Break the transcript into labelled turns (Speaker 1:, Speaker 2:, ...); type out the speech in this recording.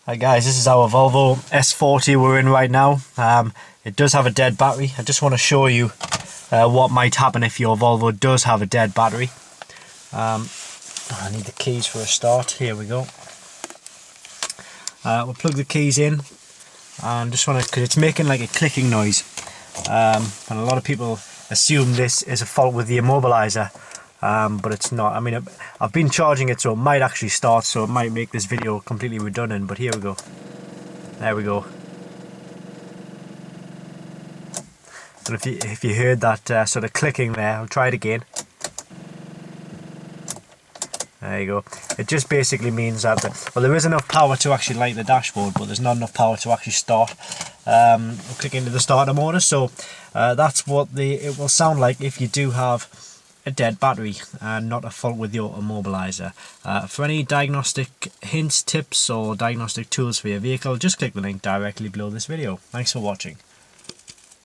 Speaker 1: Hi guys, this is our Volvo S40 we're in right now. It does have a dead battery. I just want to show you what might happen if your Volvo does have a dead battery. I need the keys for a start. Here we go. We'll plug the keys in and just want to, because it's making like a clicking noise, and a lot of people assume this is a fault with the immobilizer. But it's not. I mean, I've been charging it, so it might actually start, so it might make this video completely redundant, but here we go. There we go. So if you heard that sort of clicking there, I'll try it again. There you go. It just basically means that, well, there is enough power to actually light the dashboard, but there's not enough power to actually start. We'll click into the starter motor, so that's what it will sound like if you do have a dead battery and not a fault with your immobilizer. For any diagnostic hints, tips or diagnostic tools for your vehicle, just click the link directly below this video. Thanks for watching.